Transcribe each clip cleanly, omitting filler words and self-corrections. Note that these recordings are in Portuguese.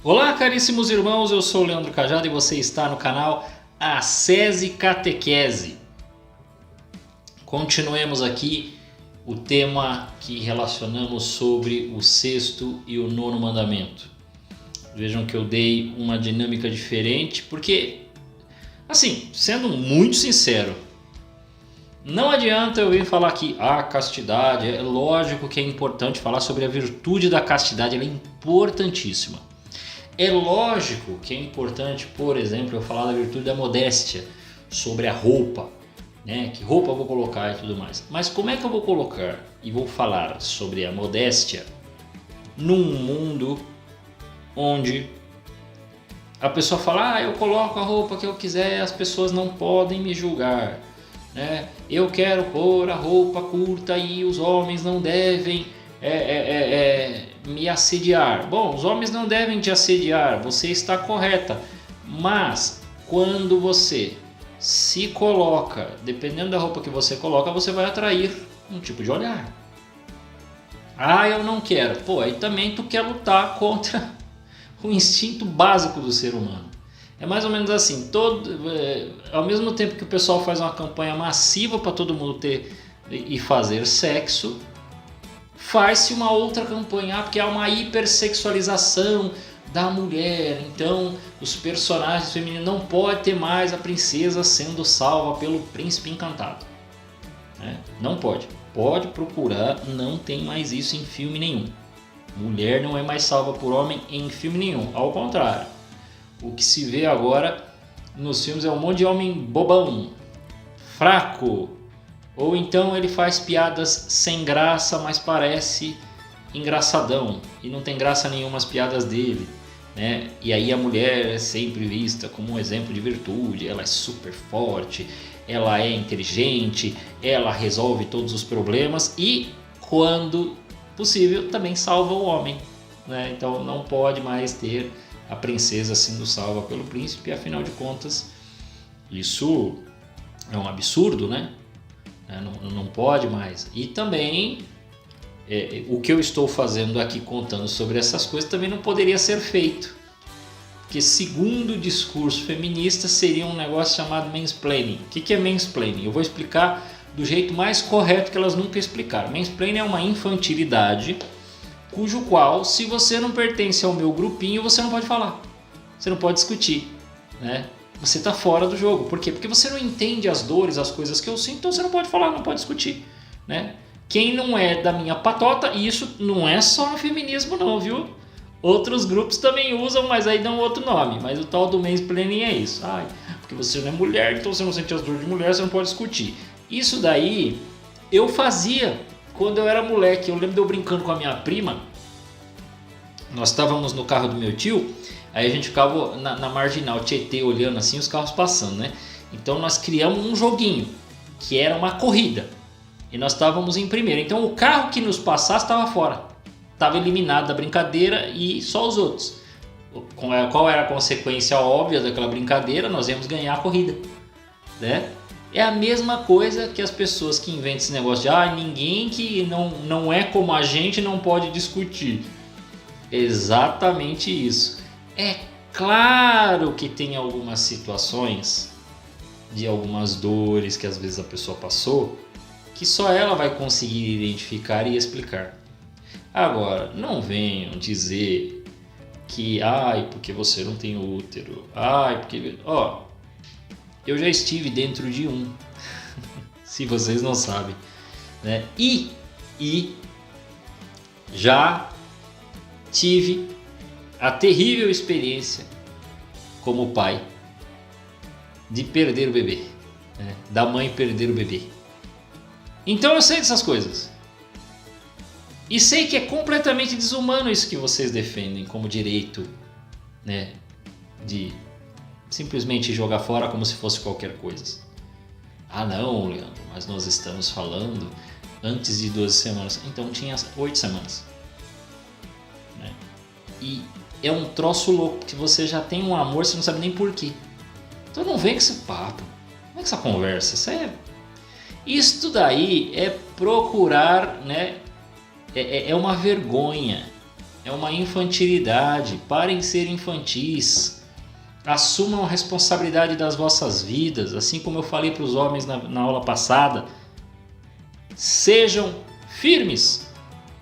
Olá, caríssimos irmãos, eu sou o Leandro Cajado e você está no canal Ascese Catequese. Continuemos aqui o tema que relacionamos sobre o sexto e o nono mandamento. Vejam que eu dei uma dinâmica diferente, porque, assim, sendo muito sincero, não adianta eu vir falar aqui, castidade, é lógico que é importante falar sobre a virtude da castidade, ela é importantíssima. É lógico que é importante, por exemplo, eu falar da virtude da modéstia, sobre a roupa, né? Que roupa eu vou colocar e tudo mais. Mas como é que eu vou colocar e vou falar sobre a modéstia num mundo onde a pessoa fala, eu coloco a roupa que eu quiser, as pessoas não podem me julgar, né? Eu quero pôr a roupa curta e os homens não devem me assediar. Bom, os homens não devem te assediar, você está correta, mas quando você se coloca, dependendo da roupa que você coloca, você vai atrair um tipo de olhar. Eu não quero. Aí também tu quer lutar contra o instinto básico do ser humano. É mais ou menos assim, ao mesmo tempo que o pessoal faz uma campanha massiva para todo mundo ter e fazer sexo, faz-se uma outra campanha, porque há uma hipersexualização da mulher, então os personagens femininos não pode ter mais a princesa sendo salva pelo príncipe encantado, né? Não pode procurar, não tem mais isso em filme nenhum. Mulher não é mais salva por homem em filme nenhum, ao contrário, o que se vê agora nos filmes é um monte de homem bobão, fraco, ou então ele faz piadas sem graça, mas parece engraçadão. E não tem graça nenhuma as piadas dele, né? E aí a mulher é sempre vista como um exemplo de virtude. Ela é super forte, ela é inteligente, ela resolve todos os problemas e, quando possível, também salva o homem, né? Então não pode mais ter a princesa sendo salva pelo príncipe. Afinal de contas, isso é um absurdo, né? Não pode mais. E também o que eu estou fazendo aqui contando sobre essas coisas também não poderia ser feito, porque segundo o discurso feminista seria um negócio chamado mansplaining. O que é mansplaining? Eu vou explicar do jeito mais correto que elas nunca explicaram. Mansplaining é uma infantilidade cujo qual, se você não pertence ao meu grupinho, você não pode falar, você não pode discutir, né? Você está fora do jogo. Por quê? Porque você não entende as dores, as coisas que eu sinto, então você não pode falar, não pode discutir, né? Quem não é da minha patota, e isso não é só no feminismo não, viu? Outros grupos também usam, mas aí dão outro nome. Mas o tal do mansplaining é isso. Porque você não é mulher, então você não sente as dores de mulher, você não pode discutir. Isso daí eu fazia quando eu era moleque. Eu lembro de eu brincando com a minha prima. Nós estávamos no carro do meu tio. Aí a gente ficava na marginal Tietê olhando assim os carros passando, né? Então nós criamos um joguinho que era uma corrida e nós estávamos em primeiro. Então o carro que nos passasse estava fora, estava eliminado da brincadeira e só os outros. Qual era a consequência óbvia daquela brincadeira? Nós íamos ganhar a corrida, né? É a mesma coisa que as pessoas que inventam esse negócio de ninguém que não é como a gente não pode discutir. Exatamente isso. É claro que tem algumas situações de algumas dores que às vezes a pessoa passou que só ela vai conseguir identificar e explicar. Agora, não venham dizer que porque você não tem útero, porque... eu já estive dentro de um, se vocês não sabem, né? E já tive a terrível experiência como pai de perder o bebê, né? Da mãe perder o bebê. Então eu sei dessas coisas e sei que é completamente desumano isso que vocês defendem como direito, né? De simplesmente jogar fora como se fosse qualquer coisa. Não, Leandro, mas nós estamos falando antes de 12 semanas. Então tinha 8 semanas, né? E é um troço louco, porque você já tem um amor, você não sabe nem porquê. Então não vem com esse papo, não vem com essa conversa. Isso daí é procurar, né? É uma vergonha. é uma infantilidade. Parem de ser infantis. Assumam a responsabilidade das vossas vidas, assim como eu falei para os homens na aula passada. Sejam firmes.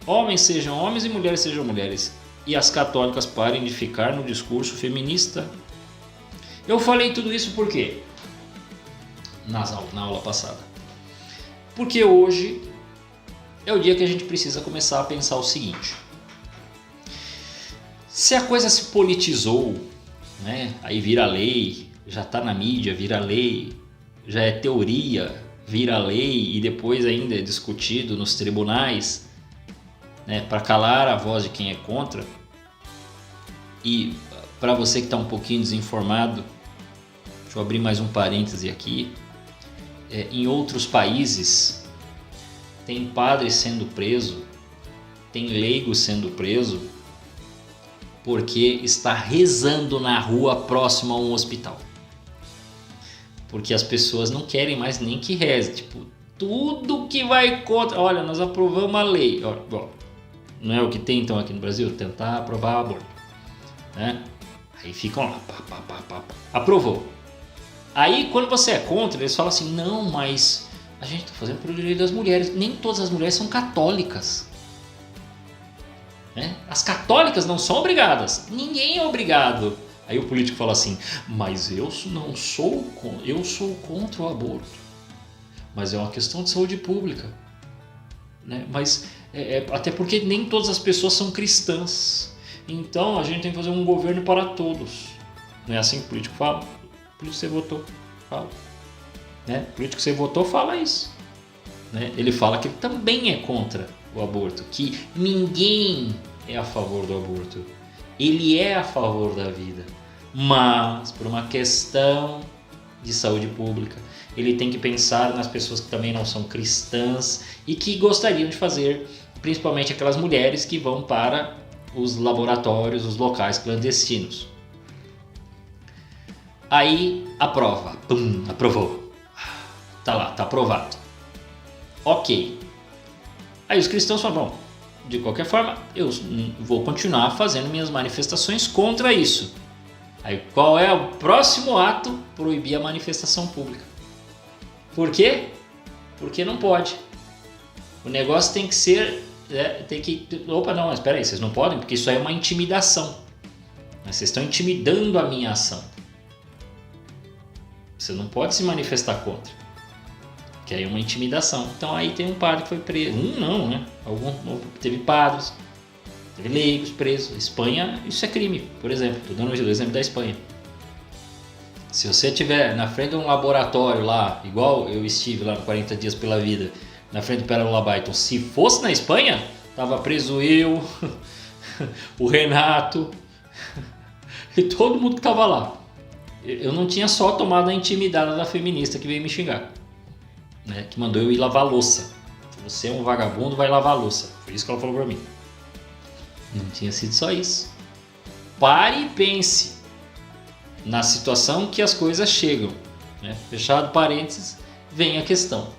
Homens sejam homens e mulheres sejam mulheres. E as católicas parem de ficar no discurso feminista. Eu falei tudo isso por quê? Na aula passada. Porque hoje é o dia que a gente precisa começar a pensar o seguinte. Se a coisa se politizou, né? Aí vira lei, já está na mídia, vira lei, já é teoria, vira lei e depois ainda é discutido nos tribunais, né? Para calar a voz de quem é contra. E para você que está um pouquinho desinformado, deixa eu abrir mais um parêntese aqui. Em outros países tem padre sendo preso, tem leigo sendo preso porque está rezando na rua próximo a um hospital. Porque as pessoas não querem mais nem que reze. Tipo, tudo que vai contra... Olha, nós aprovamos a lei. Ó, não é o que tem então aqui no Brasil? Tentar aprovar o aborto. Né? Aí ficam lá. Pá. Aprovou. Aí quando você é contra, eles falam assim, não, mas a gente está fazendo pelo direito das mulheres. Nem todas as mulheres são católicas. Né? As católicas não são obrigadas. Ninguém é obrigado. Aí o político fala assim, mas eu sou contra o aborto. Mas é uma questão de saúde pública. Né? Mas até porque nem todas as pessoas são cristãs. Então a gente tem que fazer um governo para todos. Não é assim que o político fala? O político que você votou fala. Né? O político que você votou fala isso. Né? Ele fala que ele também é contra o aborto, que ninguém é a favor do aborto, ele é a favor da vida, mas por uma questão de saúde pública, ele tem que pensar nas pessoas que também não são cristãs e que gostariam de fazer, principalmente aquelas mulheres que vão para os laboratórios, os locais clandestinos. Aí aprova, aprovou, tá lá, tá aprovado, ok. Aí os cristãos falam, bom, de qualquer forma, eu vou continuar fazendo minhas manifestações contra isso. Aí qual é o próximo ato? Proibir a manifestação pública. Por quê? Porque não pode. O negócio tem que ser... Opa, não, mas espera aí, vocês não podem? Porque isso aí é uma intimidação. Vocês estão intimidando a minha ação. Você não pode se manifestar contra. Que aí é uma intimidação. Então aí tem um padre que foi preso. Não, né? Teve padres, teve leigos presos. Espanha, isso é crime, por exemplo. Estou dando o exemplo da Espanha. Se você estiver na frente de um laboratório lá, igual eu estive lá no 40 Dias pela Vida, na frente do Pérola Byton, se fosse na Espanha, tava preso eu, o Renato e todo mundo que tava lá. Eu não tinha só tomado a intimidada da feminista que veio me xingar. Né, que mandou eu ir lavar a louça. Você é um vagabundo, vai lavar a louça. Foi isso que ela falou pra mim. Não tinha sido só isso. Pare e pense na situação que as coisas chegam. Né? Fechado parênteses, vem a questão.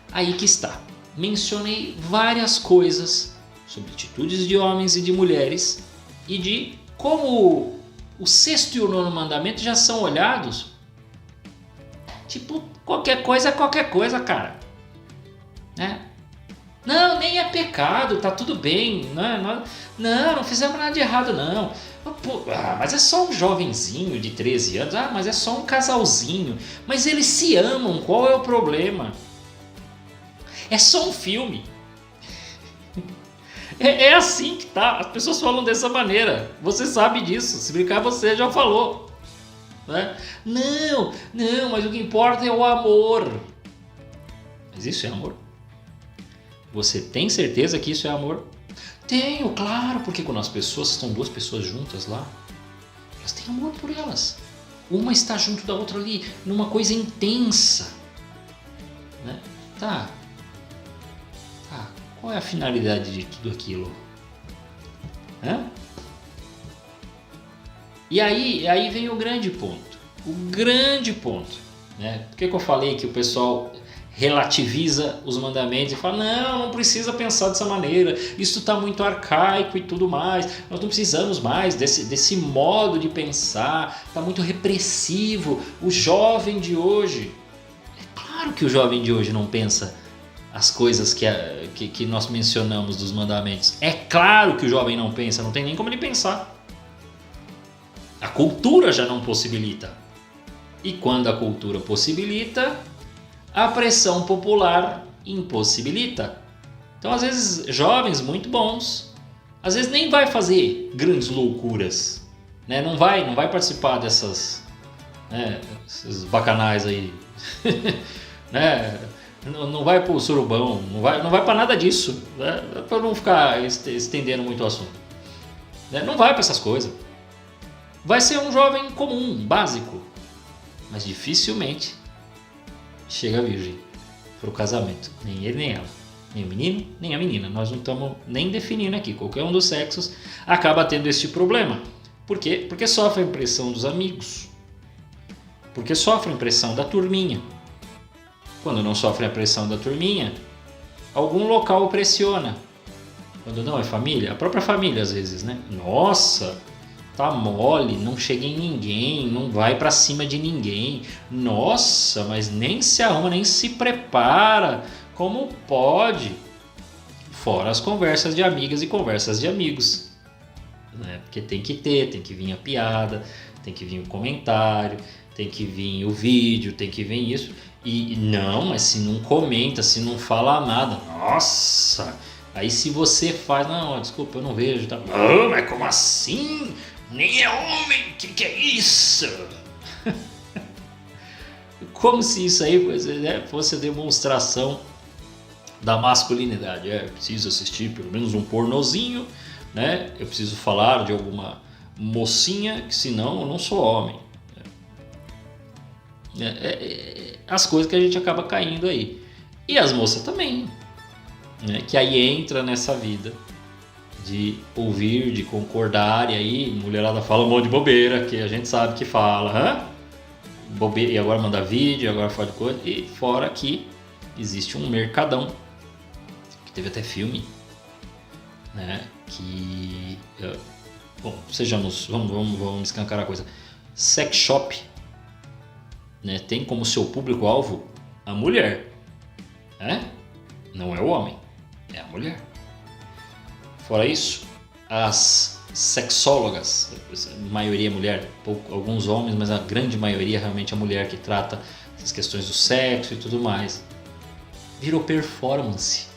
Aí que está. Mencionei várias coisas sobre atitudes de homens e de mulheres e de como o sexto e o nono mandamento já são olhados tipo, qualquer coisa é qualquer coisa, cara. Né? Não, nem é pecado, tá tudo bem. Não fizemos nada de errado, não. Mas é só um jovenzinho de 13 anos. Mas é só um casalzinho. Mas eles se amam, qual é o problema? É só um filme. É assim que tá. As pessoas falam dessa maneira. Você sabe disso. Se brincar, você já falou. Né? Não, mas o que importa é o amor. Mas isso é amor? Você tem certeza que isso é amor? Tenho, claro, porque quando as pessoas estão duas pessoas juntas lá, elas têm amor por elas. Uma está junto da outra ali, numa coisa intensa. Né? Tá. Qual é a finalidade de tudo aquilo? E aí vem o grande ponto. Né? Por que eu falei que o pessoal relativiza os mandamentos e fala, não precisa pensar dessa maneira, isso está muito arcaico e tudo mais, nós não precisamos mais desse modo de pensar, está muito repressivo, o jovem de hoje. É claro que o jovem de hoje não pensa as coisas que nós mencionamos dos mandamentos. É claro que o jovem não pensa, não tem nem como ele pensar. A cultura já não possibilita. E quando a cultura possibilita, a pressão popular impossibilita. Então, às vezes, jovens muito bons, às vezes nem vai fazer grandes loucuras, né? Não vai participar dessas, né, esses bacanais aí, né? Não vai pro surubão, não vai para nada disso, né? Para não ficar estendendo muito o assunto, né? Não vai para essas coisas. Vai ser um jovem comum, básico, mas dificilmente chega virgem para o casamento, nem ele nem ela, nem o menino nem a menina. Nós não estamos nem definindo aqui, qualquer um dos sexos acaba tendo este problema. Por quê? Porque sofre a pressão dos amigos, porque sofre a pressão da turminha. Quando não sofre a pressão da turminha, algum local o pressiona. Quando não é família, a própria família às vezes, né? Nossa, tá mole, não chega em ninguém, não vai pra cima de ninguém. Nossa, mas nem se arruma, nem se prepara. Como pode? Fora as conversas de amigas e conversas de amigos, né? Porque tem que vir a piada, tem que vir o comentário, tem que vir o vídeo, tem que vir isso. E não, mas se não comenta, se não fala nada, nossa, aí se você faz, não, desculpa, eu não vejo, tá? Não, mas como assim? Nem é homem, que é isso? Como se isso aí fosse a demonstração da masculinidade. Eu preciso assistir pelo menos um pornozinho, né? Eu preciso falar de alguma mocinha, que senão eu não sou homem. As coisas que a gente acaba caindo aí. E as moças também, né? Que aí entra nessa vida de ouvir, de concordar, e aí mulherada fala um monte de bobeira, que a gente sabe que fala, bobeira, e agora manda vídeo, agora fala de coisa, e fora que existe um mercadão, que teve até filme, né? Que, bom, vamos escancarar a coisa, sex shop, né, tem como seu público-alvo a mulher, né? Não é o homem, é a mulher. Fora isso, as sexólogas, a maioria é mulher, alguns homens, mas a grande maioria realmente é a mulher que trata essas questões do sexo e tudo mais. Virou performance,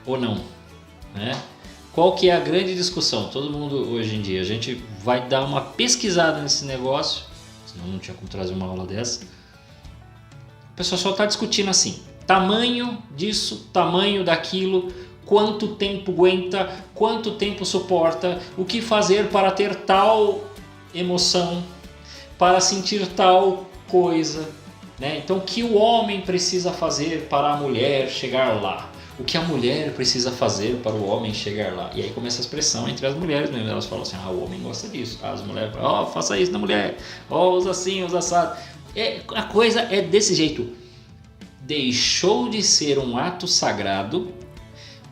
ou não, né? Qual que é a grande discussão? Todo mundo hoje em dia, a gente vai dar uma pesquisada nesse negócio, senão não tinha como trazer uma aula dessa. O pessoal só está discutindo assim, tamanho disso, tamanho daquilo, quanto tempo aguenta, quanto tempo suporta, o que fazer para ter tal emoção, para sentir tal coisa, né? Então, o que o homem precisa fazer para a mulher chegar lá? O que a mulher precisa fazer para o homem chegar lá? E aí começa a expressão entre as mulheres mesmo. Elas falam assim, o homem gosta disso. As mulheres falam, faça isso na mulher. Usa assim, usa assado. A coisa é desse jeito. Deixou de ser um ato sagrado.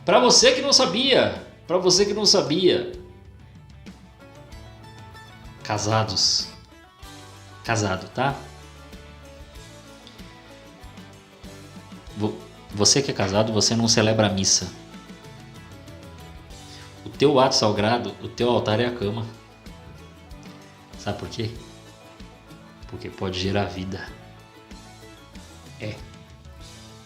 Para você que não sabia. Casados. Casado, tá? Você que é casado, você não celebra a missa. O teu ato sagrado, o teu altar é a cama. Sabe por quê? Porque pode gerar vida.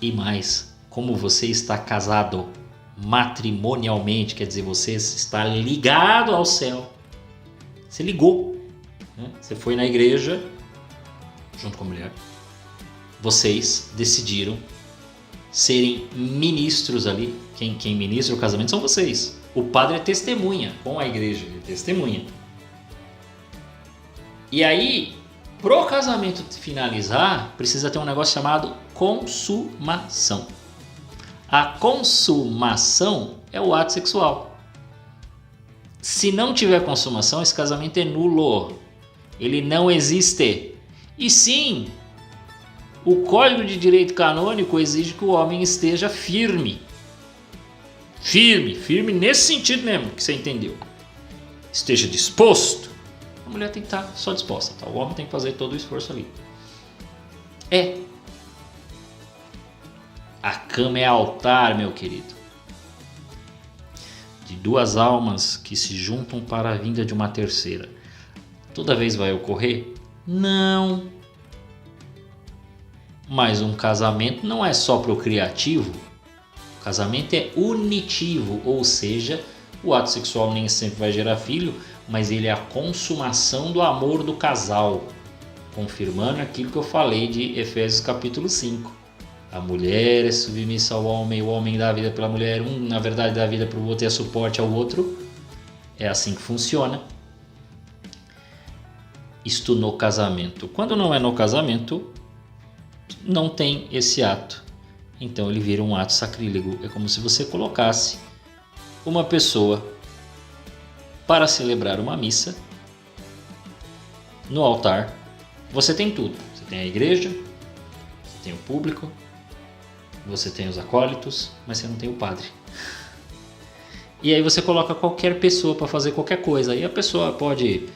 E mais, como você está casado matrimonialmente, quer dizer, você está ligado ao céu. Você ligou, né? Você foi na igreja junto com a mulher. Vocês decidiram serem ministros ali. Quem ministra o casamento são vocês. O padre é testemunha com a igreja, ele é testemunha. E aí, pro casamento finalizar, precisa ter um negócio chamado consumação. A consumação é o ato sexual. Se não tiver consumação, esse casamento é nulo. Ele não existe. E sim, O Código de Direito Canônico exige que o homem esteja firme. Firme nesse sentido mesmo que você entendeu. Esteja disposto. A mulher tem que estar só disposta, tá? O homem tem que fazer todo o esforço ali. A cama é altar, meu querido. De duas almas que se juntam para a vinda de uma terceira. Toda vez vai ocorrer? Não. Mas um casamento não é só procriativo. O casamento é unitivo, ou seja, o ato sexual nem sempre vai gerar filho, mas ele é a consumação do amor do casal, confirmando aquilo que eu falei de Efésios capítulo 5. A mulher é submissa ao homem, o homem dá a vida pela mulher, um na verdade dá a vida para o outro e é suporte ao outro. É assim que funciona. Isto no casamento. Quando não é no casamento, não tem esse ato. Então ele vira um ato sacrílego. É como se você colocasse uma pessoa para celebrar uma missa no altar. Você tem tudo. Você tem a igreja, você tem o público, você tem os acólitos, mas você não tem o padre. E aí você coloca qualquer pessoa para fazer qualquer coisa. E a pessoa pode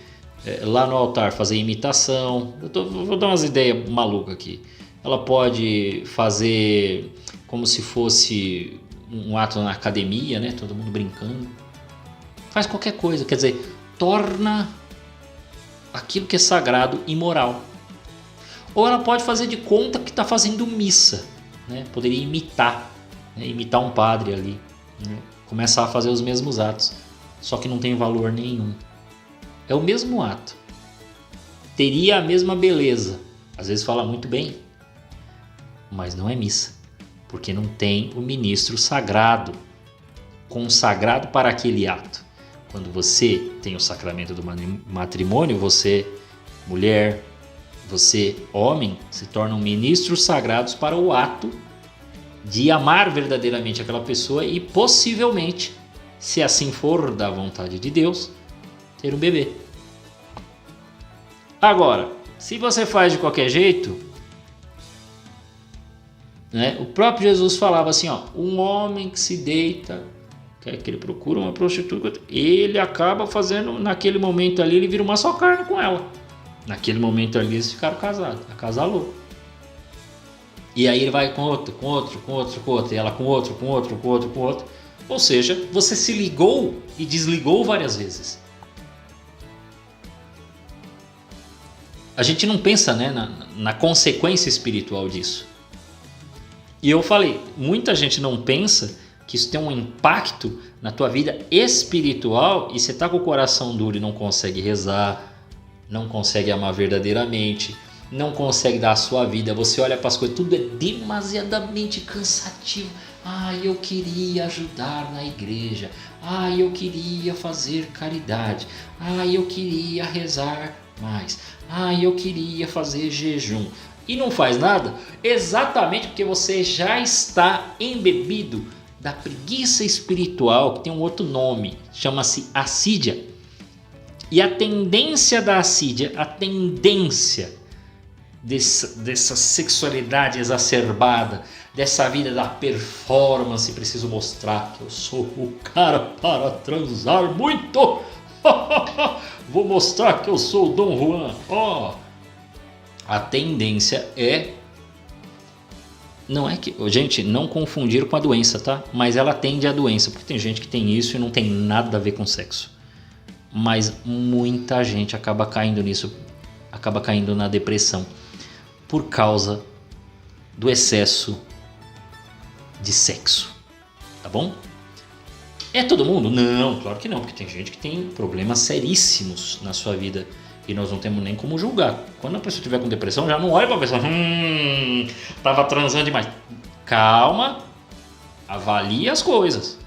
lá no altar fazer imitação. Vou dar umas ideias malucas aqui. Ela pode fazer como se fosse um ato na academia, né? Todo mundo brincando. Faz qualquer coisa, quer dizer, torna aquilo que é sagrado imoral. Ou ela pode fazer de conta que está fazendo missa, né? Poderia imitar, né? Imitar um padre ali, né? Começar a fazer os mesmos atos, só que não tem valor nenhum. É o mesmo ato, teria a mesma beleza, às vezes fala muito bem, mas não é missa, porque não tem o ministro sagrado, consagrado para aquele ato. Quando você tem o sacramento do matrimônio, você, mulher, você, homem, se tornam ministros sagrados para o ato de amar verdadeiramente aquela pessoa e possivelmente, se assim for da vontade de Deus, ter um bebê. Agora, se você faz de qualquer jeito, né, o próprio Jesus falava assim, ó, um homem que se deita, que ele procura uma prostituta, ele acaba fazendo, naquele momento ali, ele vira uma só carne com ela. Naquele momento ali, eles ficaram casados, acasalou. E aí ele vai com outro, e ela com outro. Ou seja, você se ligou e desligou várias vezes. A gente não pensa, né, na consequência espiritual disso. E eu falei, muita gente não pensa que isso tem um impacto na tua vida espiritual e você está com o coração duro e não consegue rezar, não consegue amar verdadeiramente, não consegue dar a sua vida, você olha para as coisas, tudo é demasiadamente cansativo. Eu queria ajudar na igreja, eu queria fazer caridade, eu queria rezar mais, eu queria fazer jejum. E não faz nada exatamente porque você já está embebido da preguiça espiritual, que tem um outro nome, chama-se assídia. E a tendência da assídia, a tendência dessa sexualidade exacerbada, dessa vida da performance, preciso mostrar que eu sou o cara para transar muito, vou mostrar que eu sou o Dom Juan. A tendência não é que, gente, não confundir com a doença, tá? Mas ela tende à doença, porque tem gente que tem isso e não tem nada a ver com sexo. Mas muita gente acaba caindo nisso, acaba caindo na depressão por causa do excesso de sexo, tá bom? É todo mundo? Não, claro que não, porque tem gente que tem problemas seríssimos na sua vida e nós não temos nem como julgar. Quando a pessoa estiver com depressão, já não olha para a pessoa, tava transando demais. Calma, avalie as coisas.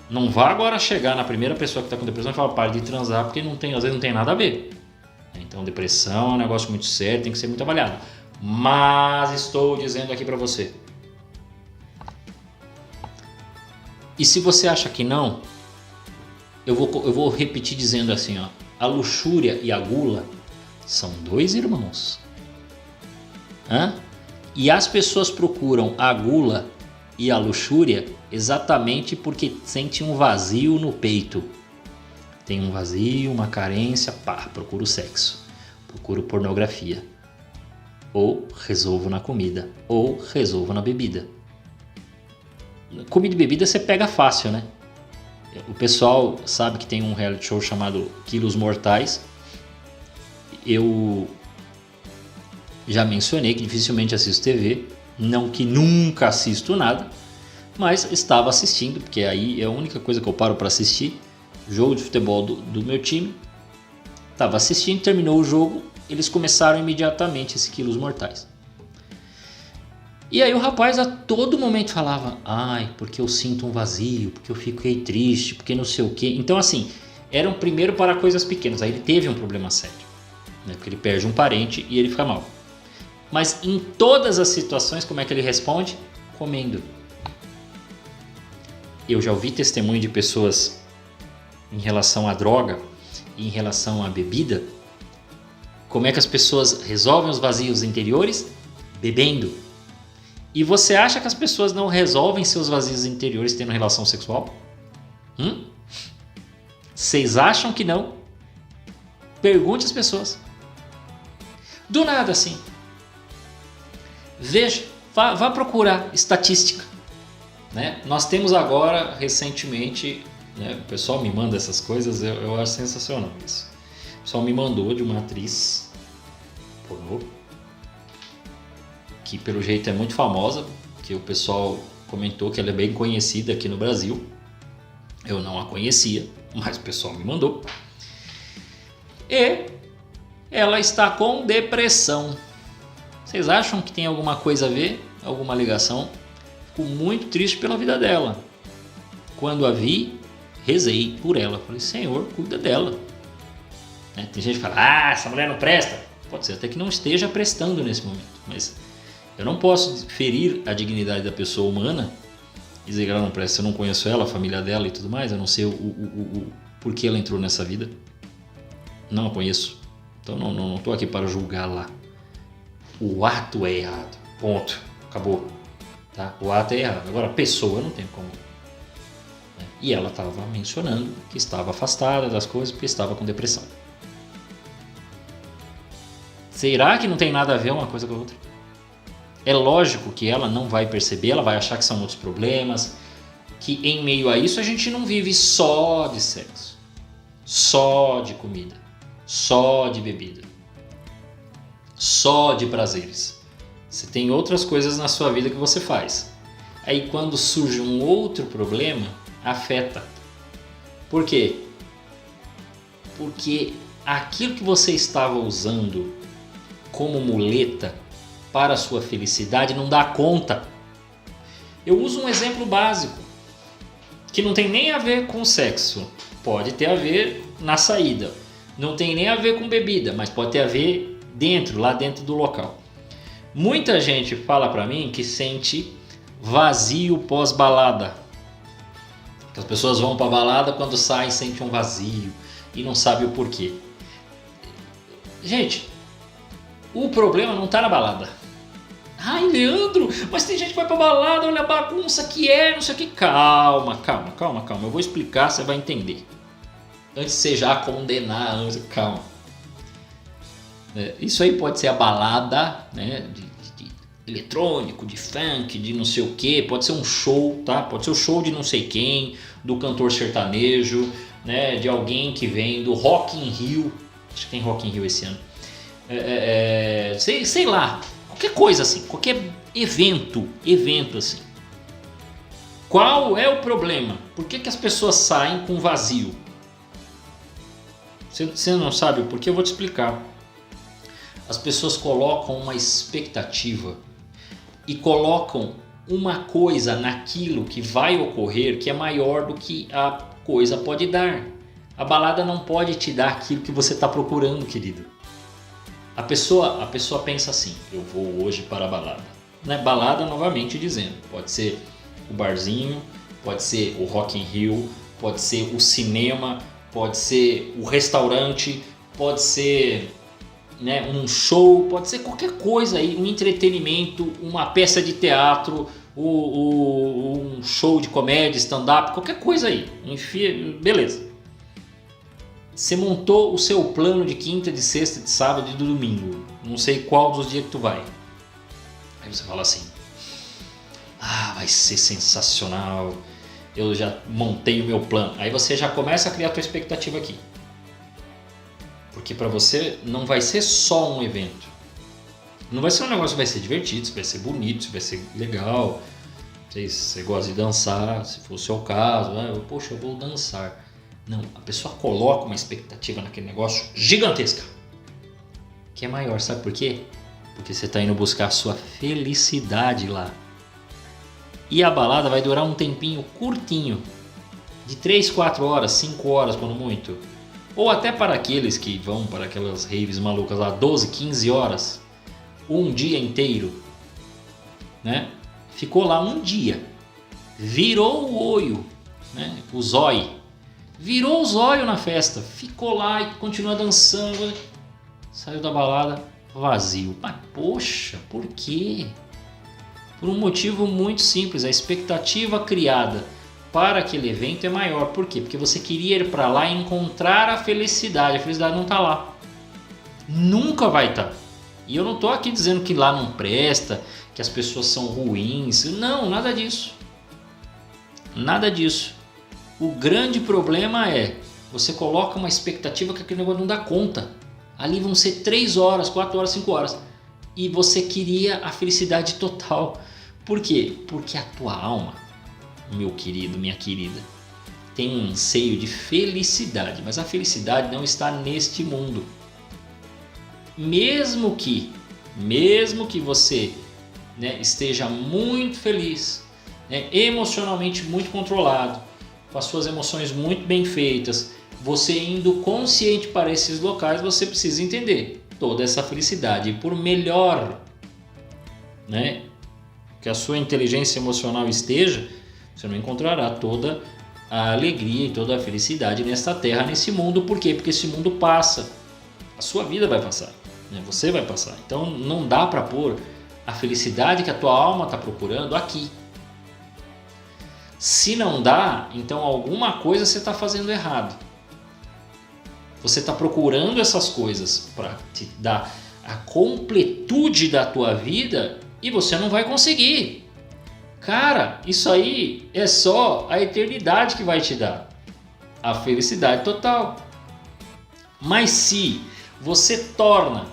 Não vá agora chegar na primeira pessoa que está com depressão e falar, pare de transar, porque às vezes não tem nada a ver. Então depressão é um negócio muito sério, tem que ser muito avaliado. Mas estou dizendo aqui para você. E se você acha que não, eu vou repetir dizendo assim, ó, a luxúria e a gula são dois irmãos. E as pessoas procuram a gula e a luxúria exatamente porque sentem um vazio no peito. Tem um vazio, uma carência, procuro sexo, procuro pornografia. Ou resolvo na comida, ou resolvo na bebida. Comida e bebida você pega fácil, né? O pessoal sabe que tem um reality show chamado Quilos Mortais. Eu já mencionei que dificilmente assisto TV, não que nunca assisto nada, mas estava assistindo, porque aí é a única coisa que eu paro para assistir, jogo de futebol do meu time. Estava assistindo, terminou o jogo, eles começaram imediatamente esse Quilos Mortais. E aí o rapaz a todo momento falava, porque eu sinto um vazio, porque eu fiquei triste, porque não sei o quê. Então assim, eram primeiro para coisas pequenas, aí ele teve um problema sério, né? Porque ele perde um parente e ele fica mal. Mas em todas as situações, como é que ele responde? Comendo. Eu já ouvi testemunho de pessoas em relação à droga e em relação à bebida. Como é que as pessoas resolvem os vazios interiores? Bebendo. E você acha que as pessoas não resolvem seus vazios interiores tendo relação sexual? Vocês acham que não? Pergunte às pessoas. Do nada assim. Veja, vá procurar estatística, né? Nós temos agora, recentemente, né, o pessoal me manda essas coisas, eu acho sensacional isso. O pessoal me mandou de uma atriz pornô, que pelo jeito é muito famosa, que o pessoal comentou que ela é bem conhecida aqui no Brasil. Eu não a conhecia, mas o pessoal me mandou. E ela está com depressão. Vocês acham que tem alguma coisa a ver? Alguma ligação? Fico muito triste pela vida dela. Quando a vi, rezei por ela. Falei, Senhor, cuida dela. Né? Tem gente que fala, essa mulher não presta. Pode ser até que não esteja prestando nesse momento. Mas eu não posso ferir a dignidade da pessoa humana e dizer que ela não presta. Eu não conheço ela, a família dela e tudo mais. Eu não sei o porquê ela entrou nessa vida. Não a conheço. Então não estou aqui para julgá-la. O ato é errado. Ponto. Acabou. Tá? O ato é errado. Agora, a pessoa não tem como. E ela estava mencionando que estava afastada das coisas porque estava com depressão. Será que não tem nada a ver uma coisa com a outra? É lógico que ela não vai perceber, ela vai achar que são outros problemas, que em meio a isso a gente não vive só de sexo, só de comida, só de bebida, só de prazeres. Você tem outras coisas na sua vida que você faz. Aí quando surge um outro problema, afeta. Por quê? Porque aquilo que você estava usando como muleta para a sua felicidade não dá conta. Eu uso um exemplo básico, que não tem nem a ver com sexo. Pode ter a ver na saída. Não tem nem a ver com bebida, mas pode ter a ver lá dentro do local. Muita gente fala para mim que sente vazio pós-balada. Que as pessoas vão para a balada, quando saem sentem um vazio e não sabem o porquê. Gente, o problema não está na balada. Ai, Leandro, mas tem gente que vai pra balada, olha a bagunça que é, não sei o que. Calma. Eu vou explicar, você vai entender. Antes de você já condenar, calma. Isso aí pode ser a balada, né, de eletrônico, de funk, de não sei o que. Pode ser um show, tá? Pode ser o show de não sei quem, do cantor sertanejo, né, de alguém que vem do Rock in Rio. Acho que tem Rock in Rio esse ano. Sei lá. Qualquer coisa assim, qualquer evento assim. Qual é o problema? Por que as pessoas saem com vazio? Você não sabe o porquê? Eu vou te explicar. As pessoas colocam uma expectativa e colocam uma coisa naquilo que vai ocorrer que é maior do que a coisa pode dar. A balada não pode te dar aquilo que você está procurando, querido. A pessoa pensa assim, eu vou hoje para a balada. Não é balada, novamente dizendo, pode ser o barzinho, pode ser o Rock in Rio, pode ser o cinema, pode ser o restaurante, pode ser né, um show, pode ser qualquer coisa aí, um entretenimento, uma peça de teatro, um show de comédia, stand-up, qualquer coisa aí, enfim, beleza. Você montou o seu plano de quinta, de sexta, de sábado e de domingo, não sei qual dos dias que tu vai. Aí você fala assim, vai ser sensacional, eu já montei o meu plano. Aí você já começa a criar a tua expectativa aqui. Porque para você não vai ser só um evento. Não vai ser um negócio que vai ser divertido, vai ser bonito, vai ser legal. Se você gosta de dançar, se for o seu caso, poxa, eu vou dançar. Não, a pessoa coloca uma expectativa naquele negócio gigantesca. Que é maior, sabe por quê? Porque você está indo buscar a sua felicidade lá. E a balada vai durar um tempinho curtinho. De 3, 4 horas, 5 horas quando muito. Ou até para aqueles que vão para aquelas raves malucas lá, 12, 15 horas, um dia inteiro, né? Ficou lá um dia, virou o olho, né? O zóio, virou o zóio na festa, ficou lá e continua dançando, saiu da balada vazio. Mas poxa, por quê? Por um motivo muito simples, a expectativa criada para aquele evento é maior. Por quê? Porque você queria ir para lá e encontrar a felicidade não está lá, nunca vai estar. E eu não estou aqui dizendo que lá não presta, que as pessoas são ruins, não, nada disso, nada disso. O grande problema é, você coloca uma expectativa que aquele negócio não dá conta, ali vão ser 3 horas, 4 horas, 5 horas, e você queria a felicidade total. Por quê? Porque a tua alma, meu querido, minha querida, tem um anseio de felicidade, mas a felicidade não está neste mundo. Mesmo que você, né, esteja muito feliz, né, emocionalmente muito controlado, com as suas emoções muito bem feitas, você indo consciente para esses locais, você precisa entender toda essa felicidade. E por melhor, né, que a sua inteligência emocional esteja, você não encontrará toda a alegria e toda a felicidade nesta terra, nesse mundo. Por quê? Porque esse mundo passa. A sua vida vai passar, né? Você vai passar. Então não dá para pôr a felicidade que a tua alma está procurando aqui. Se não dá, então alguma coisa você está fazendo errado. Você está procurando essas coisas para te dar a completude da tua vida e você não vai conseguir. Cara, isso aí é só a eternidade que vai te dar a felicidade total. Mas se você torna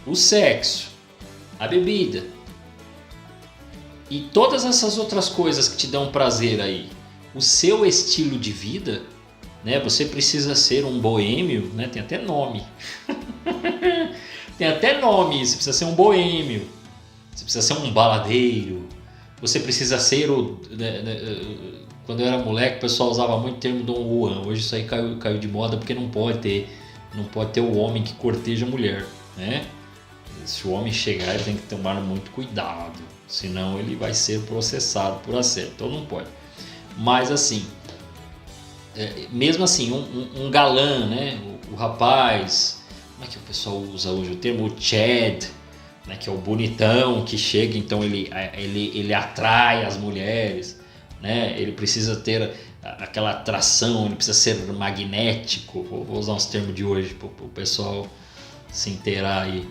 o sexo, a bebida e todas essas outras coisas que te dão prazer aí, o seu estilo de vida, né? Você precisa ser um boêmio, né? Tem até nome. Tem até nome, você precisa ser um boêmio, você precisa ser um baladeiro. Você precisa ser quando eu era moleque, o pessoal usava muito o termo Dom Juan. Hoje isso aí caiu de moda porque não pode ter o homem que corteja a mulher, né? Se o homem chegar, ele tem que tomar muito cuidado, senão ele vai ser processado por assédio. Então não pode. Mas assim, mesmo assim, um galã, né? O rapaz, como é que o pessoal usa hoje o termo? O Chad, né, que é o bonitão que chega, então ele atrai as mulheres, né? Ele precisa ter aquela atração, ele precisa ser magnético, vou usar uns termos de hoje para o pessoal se inteirar aí,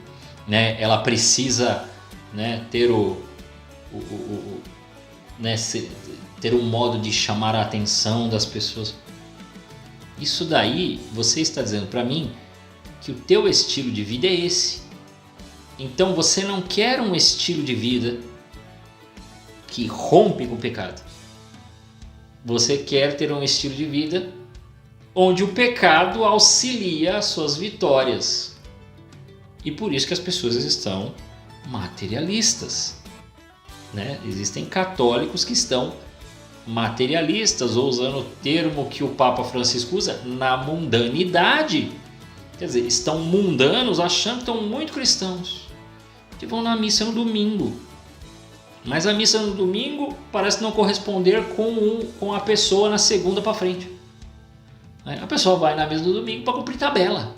né? Ela precisa, né, ter ter um modo de chamar a atenção das pessoas. Isso daí, você está dizendo para mim que o teu estilo de vida é esse. Então você não quer um estilo de vida que rompe com o pecado. Você quer ter um estilo de vida onde o pecado auxilia as suas vitórias. E por isso que as pessoas estão materialistas, né? Existem católicos que estão materialistas, ou usando o termo que o Papa Francisco usa, na mundanidade. Quer dizer, estão mundanos achando que estão muito cristãos, que vão na missa no domingo. Mas a missa no domingo parece não corresponder com a pessoa na segunda para frente. A pessoa vai na missa do domingo para cumprir tabela.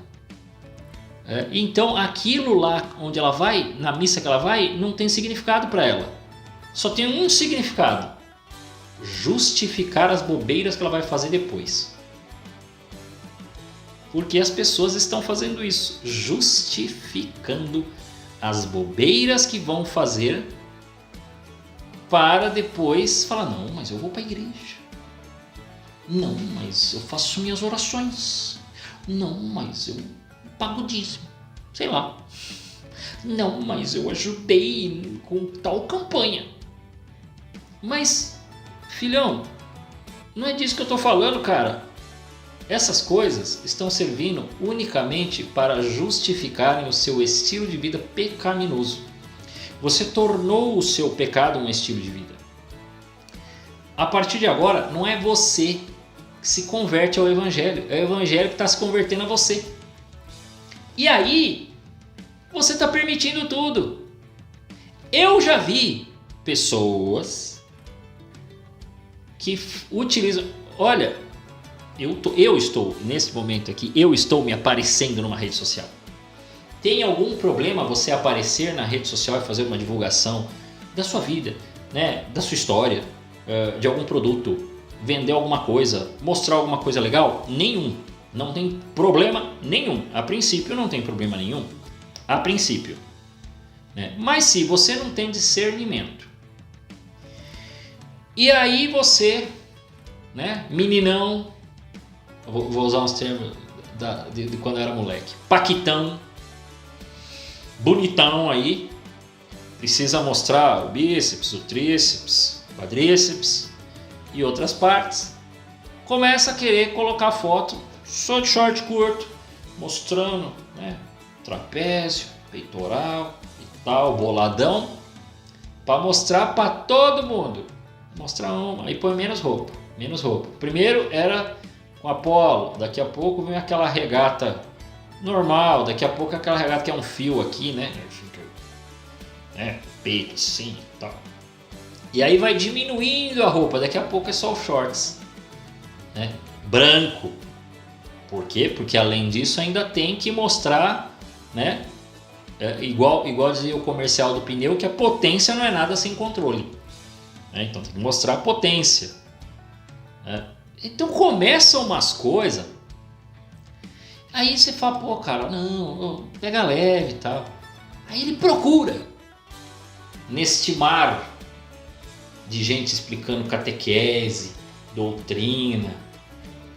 Então aquilo lá onde ela vai, na missa que ela vai, não tem significado para ela. Só tem um significado: justificar as bobeiras que ela vai fazer depois. Porque as pessoas estão fazendo isso, justificando as bobeiras que vão fazer para depois falar: não, mas eu vou para a igreja. Não, mas eu faço minhas orações. Não, mas eu pago dízimo. Sei lá. Não, mas eu ajudei com tal campanha. Mas, filhão, não é disso que eu estou falando, cara. Essas coisas estão servindo unicamente para justificarem o seu estilo de vida pecaminoso. Você tornou o seu pecado um estilo de vida. A partir de agora, não é você que se converte ao Evangelho, é o Evangelho que está se convertendo a você. E aí, você está permitindo tudo. Eu já vi pessoas que utilizam... Olha, eu estou, nesse momento aqui, eu estou me aparecendo numa rede social. Tem algum problema você aparecer na rede social e fazer uma divulgação da sua vida, né? Da sua história, de algum produto, vender alguma coisa, mostrar alguma coisa legal? Nenhum. Não tem problema nenhum. A princípio não tem problema nenhum. A princípio. Né? Mas se você não tem discernimento, e aí você, né, meninão, vou usar uns termos de quando eu era moleque, paquitão, bonitão aí, precisa mostrar o bíceps, o tríceps, o quadríceps e outras partes, começa a querer colocar foto só de short curto, mostrando, né, trapézio, peitoral e tal, boladão, para mostrar para todo mundo. Mostrar uma, aí põe menos roupa. Primeiro era com a polo, daqui a pouco vem aquela regata normal, daqui a pouco aquela regata que é um fio aqui, né? Peito assim e tal. E aí vai diminuindo a roupa, daqui a pouco é só os shorts, né? Branco. Por quê? Porque além disso ainda tem que mostrar, né? Igual dizia o comercial do pneu, que a potência não é nada sem controle. Então tem que mostrar a potência. Então começam umas coisas. Aí você fala, pô, cara, não, pega leve e tal. Aí ele procura neste mar de gente explicando catequese, doutrina.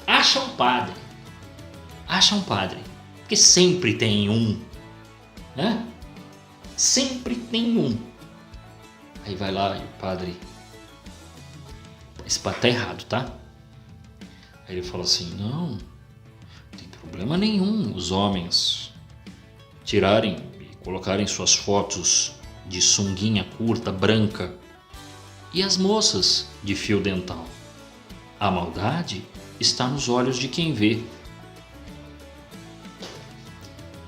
Acha um padre. Porque sempre tem um. Né? Sempre tem um. Aí vai lá e o padre... Esse padre tá errado, tá? Aí ele fala assim, não tem problema nenhum os homens tirarem e colocarem suas fotos de sunguinha curta, branca, e as moças de fio dental. A maldade está nos olhos de quem vê.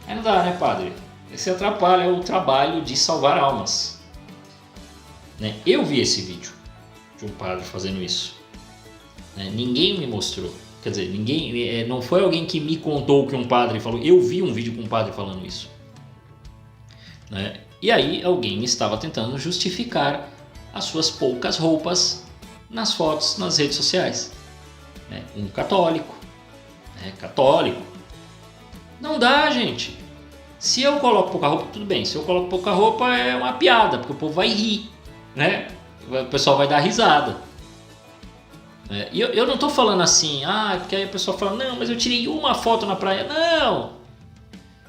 Aí não dá, né, padre? Esse atrapalha o trabalho de salvar almas. Né? Eu vi esse vídeo de um padre fazendo isso. Né? Ninguém me mostrou. Quer dizer, não foi alguém que me contou que um padre falou. Eu vi um vídeo com um padre falando isso. Né? E aí alguém estava tentando justificar as suas poucas roupas nas fotos, nas redes sociais. Né? Um católico. Né? Católico. Não dá, gente. Se eu coloco pouca roupa, tudo bem. Se eu coloco pouca roupa é uma piada, porque o povo vai rir. Né? O pessoal vai dar risada. E eu não estou falando assim, porque aí a pessoa fala, não, mas eu tirei uma foto na praia. Não!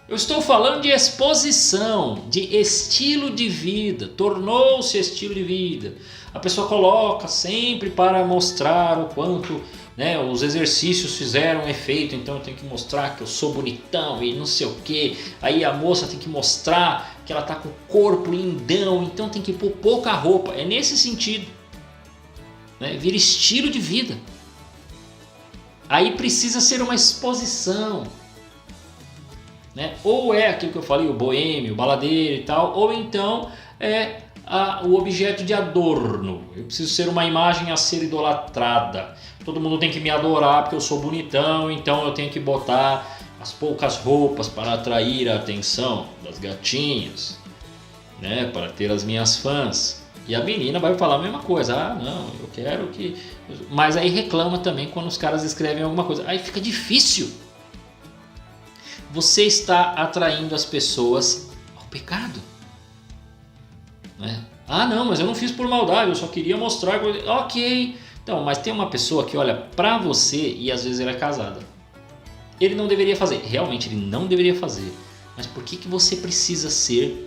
Eu estou falando de exposição, de estilo de vida. Tornou-se estilo de vida. A pessoa coloca sempre para mostrar o quanto, né, os exercícios fizeram efeito. Então eu tenho que mostrar que eu sou bonitão e não sei o que. Aí a moça tem que mostrar que ela está com o corpo lindão. Então tem que pôr pouca roupa. É nesse sentido. Né? Vira estilo de vida. Aí precisa ser uma exposição. Né? Ou é aquilo que eu falei, o boêmio, o baladeiro e tal, ou então é o objeto de adorno. Eu preciso ser uma imagem a ser idolatrada. Todo mundo tem que me adorar porque eu sou bonitão, então eu tenho que botar as poucas roupas para atrair a atenção das gatinhas, né, para ter as minhas fãs. E a menina vai falar a mesma coisa, ah, não, eu quero que... Mas aí reclama também quando os caras escrevem alguma coisa. Aí fica difícil. Você está atraindo as pessoas ao pecado, né? Ah, não, mas eu não fiz por maldade, eu só queria mostrar... Ok, então, mas tem uma pessoa que olha pra você e às vezes ela é casada. Ele não deveria fazer, realmente ele não deveria fazer. Mas por que você precisa ser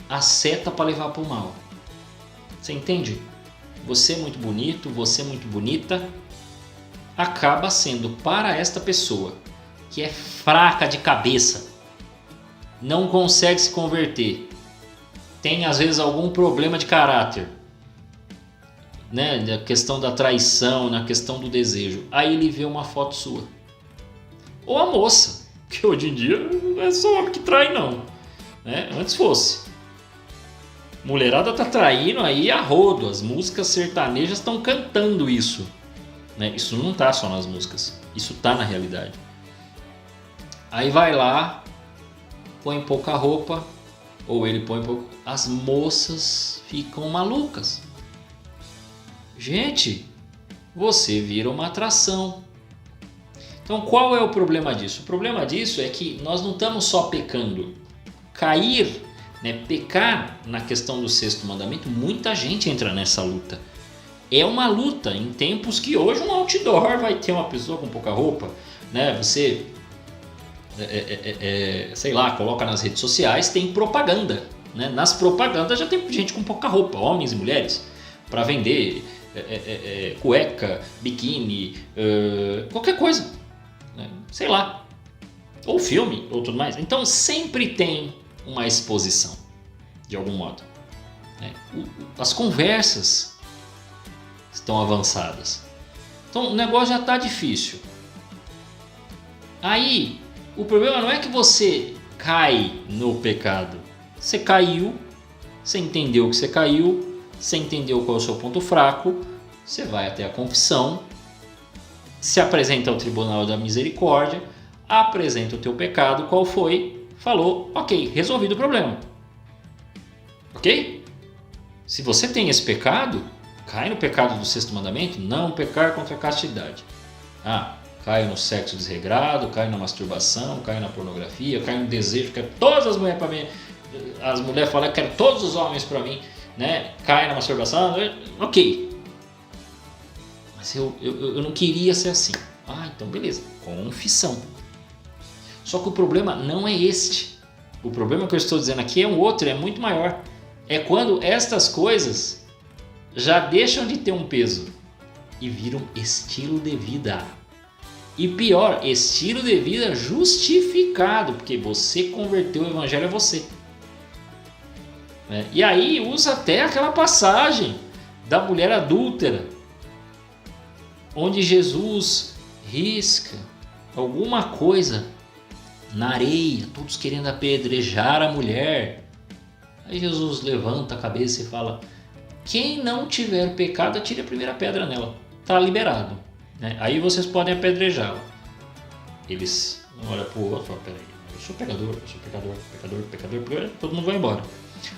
a seta para levar para o mal? Você entende? Você é muito bonito, você é muito bonita, acaba sendo para esta pessoa que é fraca de cabeça, não consegue se converter, tem às vezes algum problema de caráter, né? Na questão da traição, na questão do desejo. Aí ele vê uma foto sua. Ou a moça, que hoje em dia não é só homem que trai não, né? Antes fosse. Mulherada tá traindo aí a rodo, as músicas sertanejas estão cantando isso, né? Isso não tá só nas músicas, isso tá na realidade. Aí vai lá, põe pouca roupa, ou ele põe pouco, as moças ficam malucas. Gente, você vira uma atração. Então qual é o problema disso? O problema disso é que nós não estamos só pecando. Cair, né, pecar na questão do sexto mandamento, muita gente entra nessa luta. É uma luta em tempos que hoje um outdoor vai ter uma pessoa com pouca roupa, né? Você, sei lá, coloca nas redes sociais, tem propaganda, né? Nas propagandas já tem gente com pouca roupa, homens e mulheres, para vender cueca, biquíni, qualquer coisa, né? Sei lá, ou filme, ou tudo mais. Então sempre tem uma exposição, de algum modo, né? As conversas estão avançadas, então o negócio já está difícil. Aí o problema não é que você cai no pecado, você caiu, você entendeu que você caiu, você entendeu qual é o seu ponto fraco, você vai até a confissão, se apresenta ao tribunal da misericórdia, apresenta o teu pecado, qual foi, falou, ok, resolvido o problema. Ok? Se você tem esse pecado, cai no pecado do sexto mandamento, não pecar contra a castidade. Ah, cai no sexo desregrado, cai na masturbação, cai na pornografia, cai no desejo, quero todas as mulheres para mim. As mulheres falam, quero todos os homens para mim, né? Cai na masturbação, ok. Mas eu não queria ser assim. Ah, então beleza, confissão. Só que o problema não é este. O problema que eu estou dizendo aqui é um outro, é muito maior. É quando estas coisas já deixam de ter um peso e viram estilo de vida. E pior, estilo de vida justificado, porque você converteu o evangelho a você. E aí usa até aquela passagem da mulher adúltera, onde Jesus risca alguma coisa na areia, todos querendo apedrejar a mulher. Aí Jesus levanta a cabeça e fala, quem não tiver pecado, atire a primeira pedra nela, está liberado, né? Aí vocês podem apedrejá-la. Eles olham para o outro e falam, peraí, eu sou pecador, pecador, todo mundo vai embora.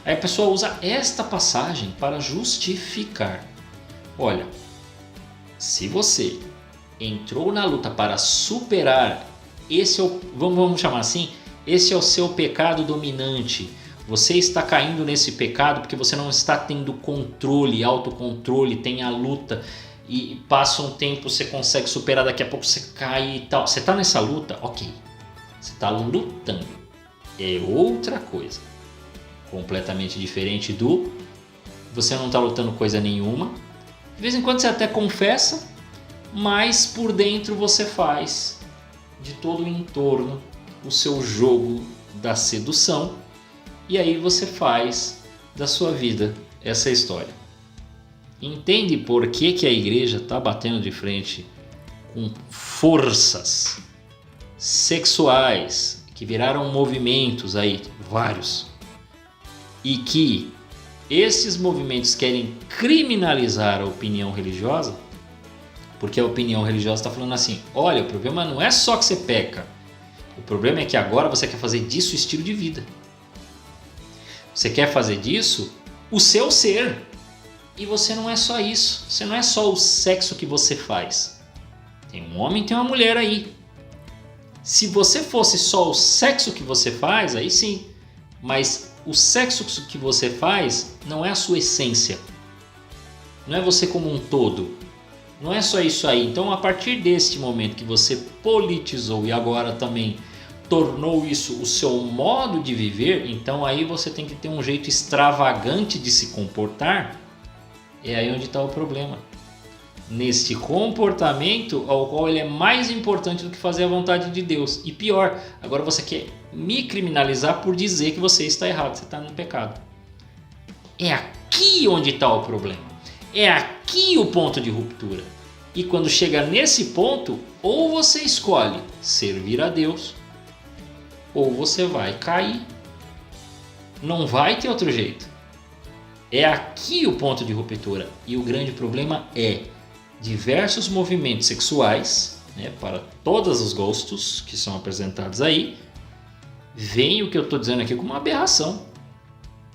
Aí a pessoa usa esta passagem para justificar. Olha, se você entrou na luta para superar, esse é o, vamos chamar assim, esse é o seu pecado dominante. Você está caindo nesse pecado porque você não está tendo controle, autocontrole, tem a luta e passa um tempo, você consegue superar, daqui a pouco você cai e tal. Você está nessa luta, ok, você está lutando, é outra coisa, completamente diferente do você não está lutando coisa nenhuma. De vez em quando você até confessa, mas por dentro você faz de todo o entorno o seu jogo da sedução, e aí você faz da sua vida essa história. Entende por que a igreja está batendo de frente com forças sexuais que viraram movimentos aí, vários, e que esses movimentos querem criminalizar a opinião religiosa? Porque a opinião religiosa está falando assim, olha, o problema não é só que você peca, O problema é que agora você quer fazer disso estilo de vida. Você quer fazer disso o seu ser. E você não é só isso. Você não é só o sexo que você faz. Tem um homem e tem uma mulher aí. Se você fosse só o sexo que você faz, aí sim. Mas o sexo que você faz não é a sua essência. Não é você como um todo. Não é só isso aí. Então, a partir deste momento que você politizou e agora também tornou isso o seu modo de viver, então aí você tem que ter um jeito extravagante de se comportar. É aí onde está o problema. Neste comportamento ao qual ele é mais importante do que fazer a vontade de Deus. E pior, agora você quer me criminalizar por dizer que você está errado, você está no pecado. É aqui onde está o problema. É aqui o ponto de ruptura. E quando chega nesse ponto, ou você escolhe servir a Deus, ou você vai cair. Não vai ter outro jeito. É aqui o ponto de ruptura. E o grande problema é diversos movimentos sexuais, né, para todos os gostos que são apresentados aí, veem o que eu estou dizendo aqui como uma aberração.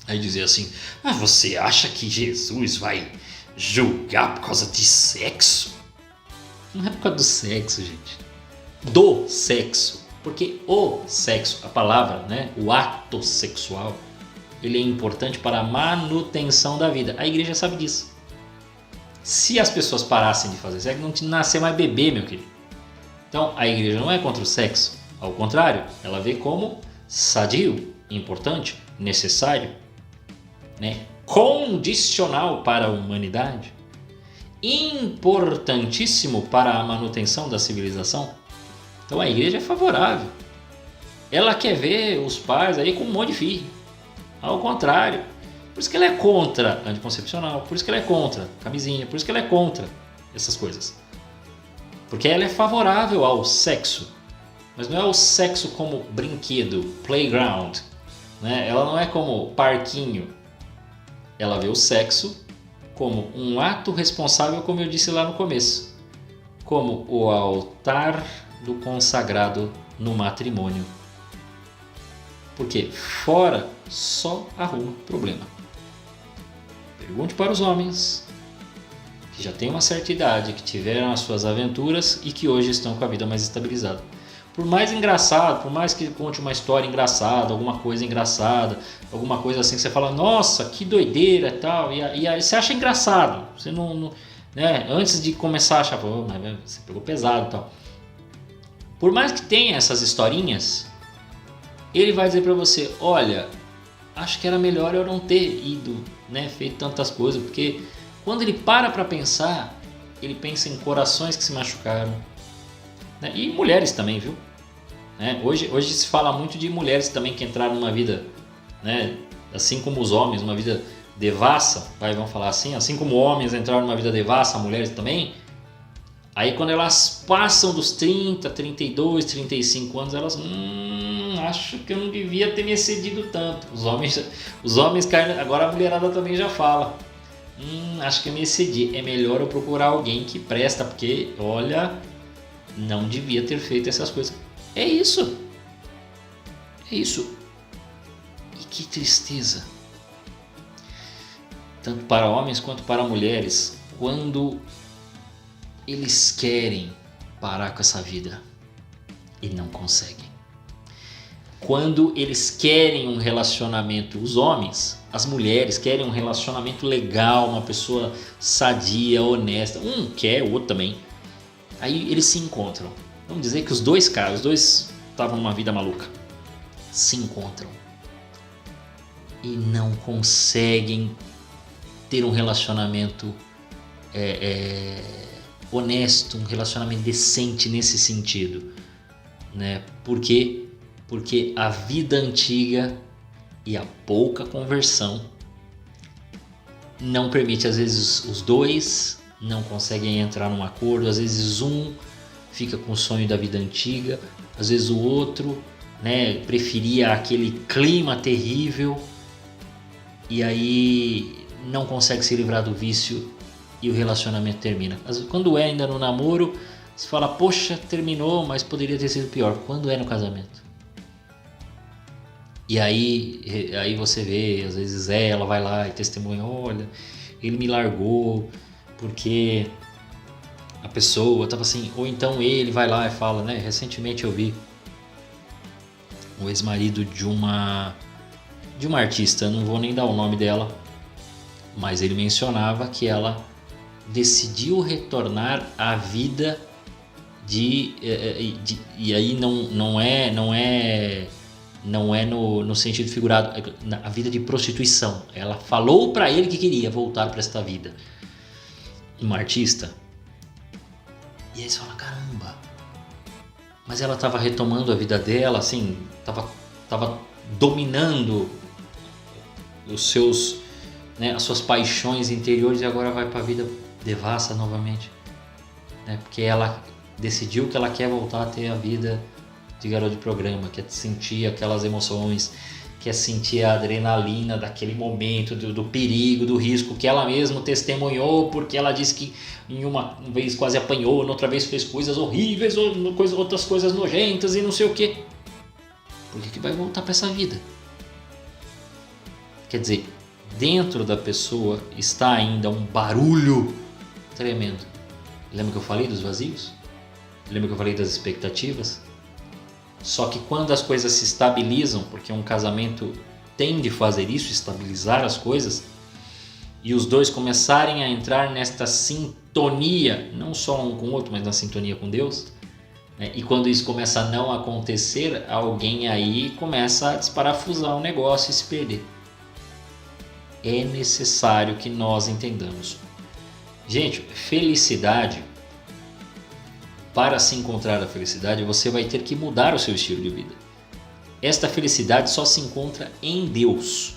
Aí dizer assim, você acha que Jesus vai julgar por causa de sexo? Não é por causa do sexo, gente. Do sexo. Porque o sexo, a palavra, né, o ato sexual, ele é importante para a manutenção da vida. A igreja sabe disso. Se as pessoas parassem de fazer sexo, não tinha nascer mais bebê, meu querido. Então, a igreja não é contra o sexo. Ao contrário, ela vê como sadio, importante, necessário, né, condicional para a humanidade, importantíssimo para a manutenção da civilização. Então a igreja é favorável. Ela quer ver os pais aí com um monte de filho. Ao contrário. Por isso que ela é contra anticoncepcional, por isso que ela é contra camisinha, por isso que ela é contra essas coisas. Porque ela é favorável ao sexo. Mas não é o sexo como brinquedo, playground, né? Ela não é como parquinho. Ela vê o sexo como um ato responsável, como eu disse lá no começo, como o altar do consagrado no matrimônio. Porque fora só arruma problema. Pergunte para os homens que já têm uma certa idade, que tiveram as suas aventuras e que hoje estão com a vida mais estabilizada. Por mais engraçado, por mais que conte uma história engraçada, alguma coisa engraçada, alguma coisa assim que você fala, nossa, que doideira e tal, e aí você acha engraçado, você não né? Antes de começar a achar, mas você pegou pesado e tal. Por mais que tenha essas historinhas, ele vai dizer para você, olha, acho que era melhor eu não ter ido, né, feito tantas coisas, porque quando ele para pensar, ele pensa em corações que se machucaram, né? E mulheres também, viu? Né? Hoje se fala muito de mulheres também que entraram numa vida, né, assim como os homens, uma vida devassa, vamos falar assim como homens entraram numa vida devassa, mulheres também. Aí quando elas passam dos 30, 32, 35 anos, elas acho que eu não devia ter me excedido tanto. Os homens caem, agora a mulherada também já fala. Acho que eu me excedi. É melhor eu procurar alguém que presta, porque olha, não devia ter feito essas coisas. É isso. É isso. E que tristeza. Tanto para homens quanto para mulheres, quando eles querem parar com essa vida e não conseguem. Quando eles querem um relacionamento, os homens, as mulheres querem um relacionamento legal, uma pessoa sadia, honesta. Um quer, o outro também. Aí eles se encontram. Vamos dizer que os dois estavam numa vida maluca. Se encontram. E não conseguem ter um relacionamento honesto, um relacionamento decente nesse sentido, né? Por quê? Porque a vida antiga e a pouca conversão não permite, às vezes os dois não conseguem entrar num acordo, às vezes um fica com o sonho da vida antiga, às vezes o outro, né, preferia aquele clima terrível e aí não consegue se livrar do vício e o relacionamento termina. Quando é ainda no namoro, Você fala, poxa, terminou, mas poderia ter sido pior. Quando é no casamento? E aí você vê, às vezes ela vai lá e testemunha, olha, ele me largou porque a pessoa estava assim, ou então ele vai lá e fala, né? Recentemente eu vi o ex-marido de uma artista, não vou nem dar o nome dela, mas ele mencionava que ela decidiu retornar à vida e aí não é no sentido figurado, a vida de prostituição. Ela falou para ele que queria voltar para esta vida. Uma artista. E aí você fala, caramba. Mas ela estava retomando a vida dela, assim, estava dominando os seus, né, as suas paixões interiores e agora vai para a vida devassa novamente, né? Porque ela decidiu que ela quer voltar a ter a vida de garoto de programa, quer sentir aquelas emoções, quer sentir a adrenalina daquele momento, do perigo, do risco que ela mesma testemunhou, porque ela disse que em uma vez quase apanhou, noutra vez fez coisas horríveis, outras coisas nojentas e não sei o que. Por que vai voltar para essa vida? Quer dizer, dentro da pessoa está ainda um barulho tremendo. Lembra que eu falei dos vazios? Lembra que eu falei das expectativas? Só que quando as coisas se estabilizam, porque um casamento tem de fazer isso, estabilizar as coisas, e os dois começarem a entrar nesta sintonia, não só um com o outro, mas na sintonia com Deus, né? E quando isso começa a não acontecer, alguém aí começa a desparafusar o negócio e se perder. É necessário que nós entendamos. Gente, felicidade, para se encontrar a felicidade, você vai ter que mudar o seu estilo de vida. Esta felicidade só se encontra em Deus.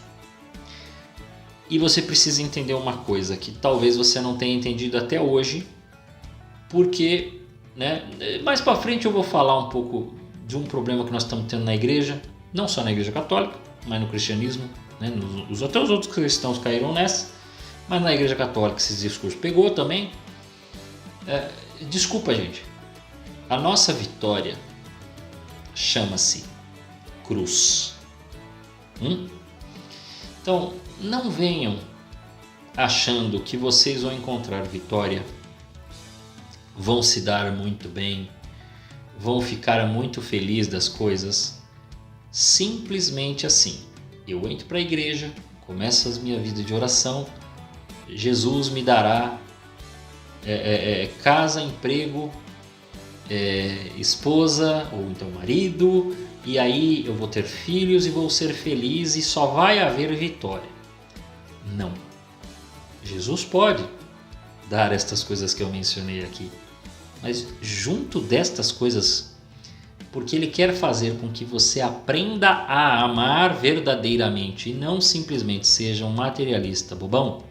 E você precisa entender uma coisa que talvez você não tenha entendido até hoje, porque, né, mais para frente eu vou falar um pouco de um problema que nós estamos tendo na igreja, não só na igreja católica, mas no cristianismo, né, até os outros cristãos caíram nessa, mas na igreja católica esse discurso pegou também. Desculpa, gente. A nossa vitória chama-se cruz. Então, não venham achando que vocês vão encontrar vitória, vão se dar muito bem, vão ficar muito felizes das coisas, simplesmente assim. Eu entro para a igreja, começo a minha vida de oração, Jesus me dará casa, emprego, esposa ou então marido, e aí eu vou ter filhos e vou ser feliz e só vai haver vitória. Não. Jesus pode dar estas coisas que eu mencionei aqui, mas junto destas coisas, porque Ele quer fazer com que você aprenda a amar verdadeiramente e não simplesmente seja um materialista bobão,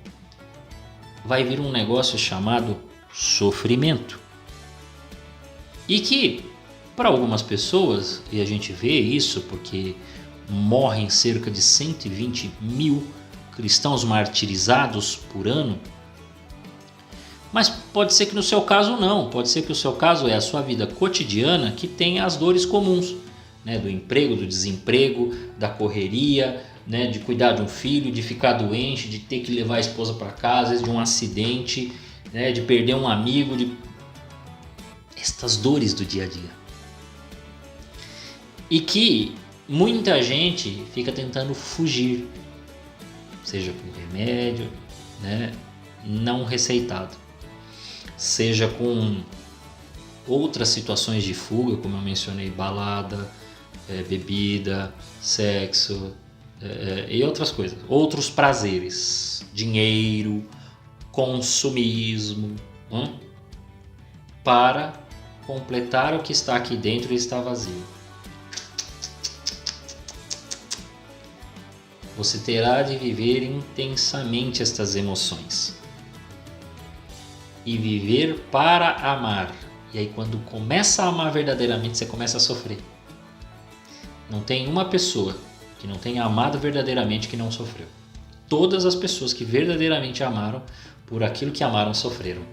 vai vir um negócio chamado sofrimento. E que, para algumas pessoas, e a gente vê isso porque morrem cerca de 120 mil cristãos martirizados por ano, mas pode ser que no seu caso não, pode ser que o seu caso é a sua vida cotidiana que tem as dores comuns, né, do emprego, do desemprego, da correria, né, de cuidar de um filho, de ficar doente, de ter que levar a esposa para casa, às vezes de um acidente, né, de perder um amigo, de estas dores do dia a dia. E que muita gente fica tentando fugir, seja com remédio, né, não receitado, seja com outras situações de fuga, como eu mencionei, balada, bebida, sexo e outras coisas, outros prazeres, dinheiro, consumismo, para completar o que está aqui dentro e está vazio. Você terá de viver intensamente estas emoções e viver para amar. E aí quando começa a amar verdadeiramente, você começa a sofrer. Não tem uma pessoa que não tenha amado verdadeiramente que não sofreu. Todas as pessoas que verdadeiramente amaram, por aquilo que amaram, sofreram.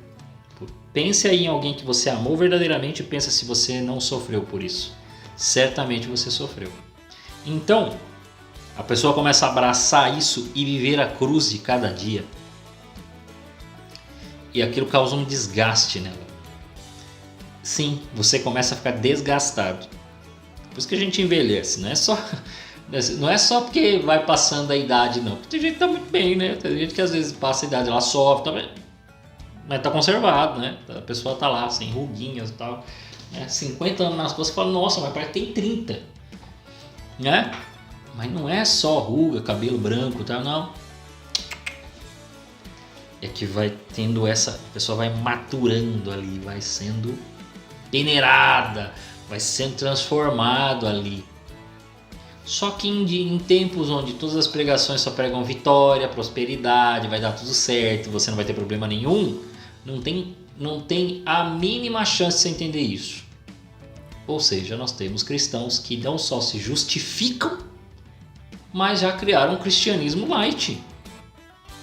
Pense aí em alguém que você amou verdadeiramente e pensa se você não sofreu por isso. Certamente você sofreu. Então, a pessoa começa a abraçar isso e viver a cruz de cada dia. E aquilo causa um desgaste nela. Sim, você começa a ficar desgastado. Por isso que a gente envelhece, não é só porque vai passando a idade, não. Porque tem gente que tá muito bem, né? Tem gente que às vezes passa a idade, ela sofre também. Mas tá conservado, né? A pessoa tá lá, sem ruguinhas e tal. 50 anos nas costas, você fala, nossa, mas parece que tem 30. Né? Mas não é só ruga, cabelo branco, tá? Não. É que vai tendo a pessoa vai maturando ali, vai sendo peneirada, vai sendo transformado ali. Só que em tempos onde todas as pregações só pregam vitória, prosperidade, vai dar tudo certo, você não vai ter problema nenhum, não tem a mínima chance de você entender isso. Ou seja, nós temos cristãos que não só se justificam, mas já criaram um cristianismo light,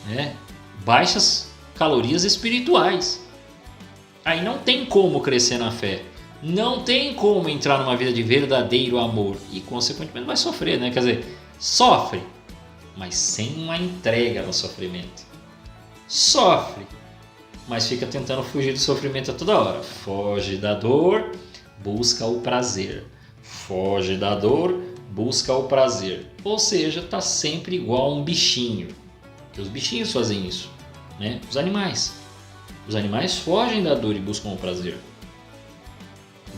né? Baixas calorias espirituais. Aí não tem como crescer na fé, não tem como entrar numa vida de verdadeiro amor e consequentemente vai sofrer, né? Quer dizer, sofre, mas sem uma entrega no sofrimento. Sofre, mas fica tentando fugir do sofrimento a toda hora. Foge da dor, busca o prazer. Foge da dor, busca o prazer. Ou seja, está sempre igual a um bichinho. Porque os bichinhos fazem isso, né? Os animais. Os animais fogem da dor e buscam o prazer.